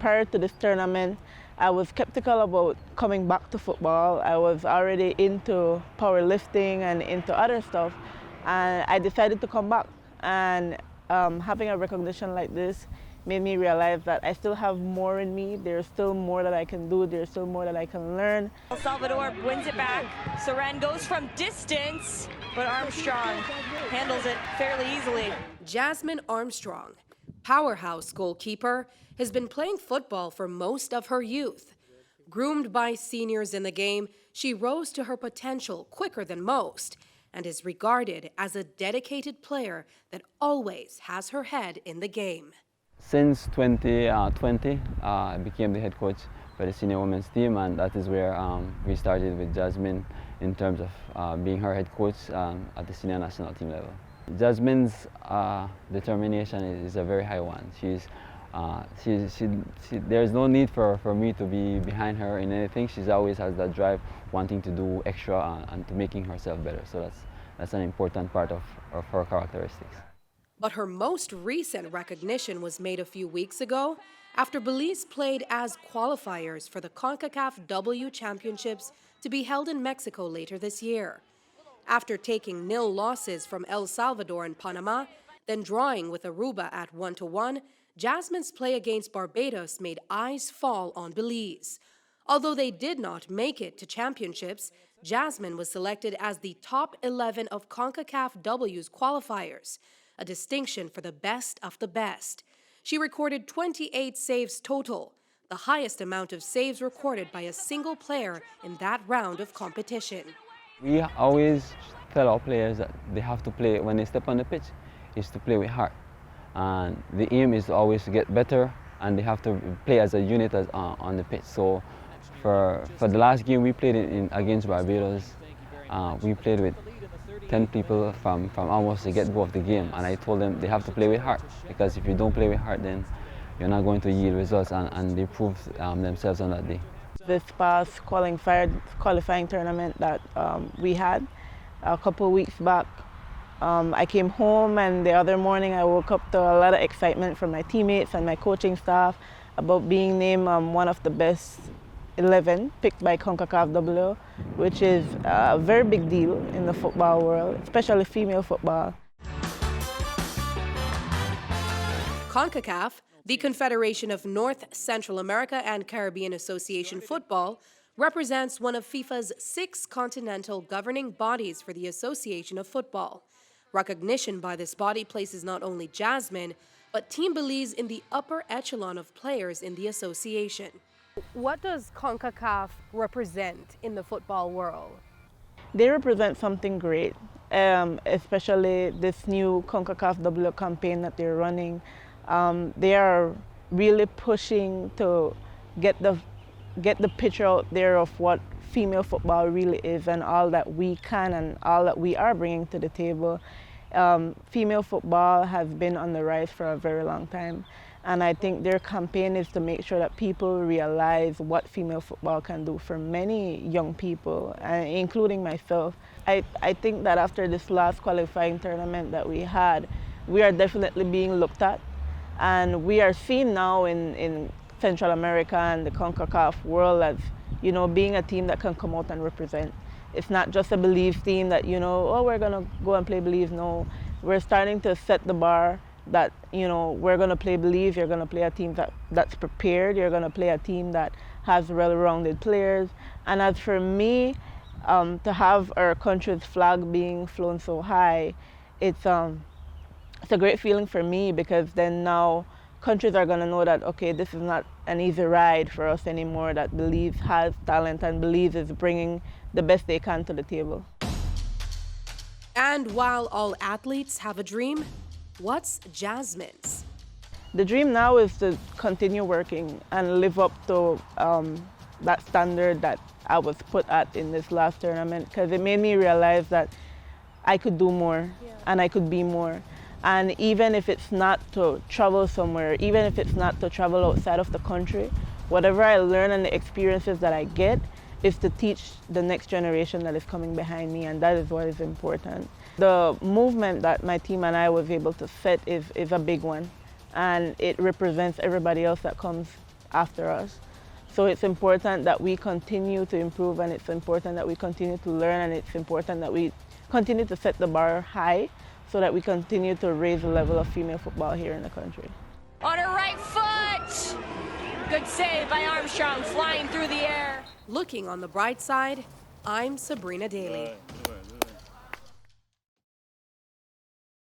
prior to this tournament, I was skeptical about coming back to football. I was already into powerlifting and into other stuff, and I decided to come back. And having a recognition like this made me realize that I still have more in me. There's still more that I can do. There's still more that I can learn. El Salvador wins it back. Seren goes from distance, but Armstrong handles it fairly easily. Jasmin Armstrong, powerhouse goalkeeper, has been playing football for most of her youth. Groomed by seniors in the game, she rose to her potential quicker than most and is regarded as a dedicated player that always has her head in the game. Since 2020, I became the head coach for the senior women's team, and that is where we started with Jasmin in terms of being her head coach at the senior national team level. Jasmin's determination is a very high one. There's no need for me to be behind her in anything. She always has that drive, wanting to do extra and to making herself better. So that's an important part of her characteristics. But her most recent recognition was made a few weeks ago after Belize played as qualifiers for the CONCACAF W Championships to be held in Mexico later this year. After taking 0 losses from El Salvador and Panama, then drawing with Aruba at 1-1, Jasmin's play against Barbados made eyes fall on Belize. Although they did not make it to championships, Jasmin was selected as the top 11 of CONCACAF W's qualifiers, a distinction for the best of the best. She recorded 28 saves total, the highest amount of saves recorded by a single player in that round of competition. We always tell our players that they have to play, when they step on the pitch, is to play with heart. And the aim is always to get better, and they have to play as a unit on the pitch. So for the last game we played against Barbados, we played with 10 people from almost the get-go of the game, and I told them they have to play with heart, because if you don't play with heart, then you're not going to yield results, and they proved themselves on that day. This past qualifying tournament that we had a couple of weeks back, I came home, and the other morning I woke up to a lot of excitement from my teammates and my coaching staff about being named one of the best 11 picked by CONCACAF W, which is a very big deal in the football world, especially female football. CONCACAF, the Confederation of North, Central America and Caribbean Association Football, represents one of FIFA's 6 continental governing bodies for the Association of Football. Recognition by this body places not only Jasmin, but Team Belize in the upper echelon of players in the association. What does CONCACAF represent in the football world? They represent something great, especially this new CONCACAF W campaign that they're running. They are really pushing to get the picture out there of what female football really is, and all that we can and all that we are bringing to the table. Female football has been on the rise for a very long time, and I think their campaign is to make sure that people realize what female football can do for many young people, including myself. I think that after this last qualifying tournament that we had, we are definitely being looked at, and we are seen now in Central America and the CONCACAF world as, being a team that can come out and represent. It's not just a Belize team that, oh, we're going to go and play Belize. No, we're starting to set the bar that, we're going to play Belize. You're going to play a team that's prepared. You're going to play a team that has well-rounded players. And as for me, to have our country's flag being flown so high, it's a great feeling for me, because then now countries are going to know that, okay, this is not an easy ride for us anymore, that Belize has talent and Belize is bringing the best they can to the table. And while all athletes have a dream, what's Jasmin's? The dream now is to continue working and live up to that standard that I was put at in this last tournament, because it made me realize that I could do more and I could be more. And even if it's not to travel somewhere, even if it's not to travel outside of the country, whatever I learn and the experiences that I get is to teach the next generation that is coming behind me, and that is what is important. The movement that my team and I was able to set is a big one, and it represents everybody else that comes after us. So it's important that we continue to improve, and it's important that we continue to learn, and it's important that we continue to set the bar high so that we continue to raise the level of female football here in the country. On her right foot! Good save by Armstrong, flying through the air. Looking on the bright side, I'm Sabreena Daly.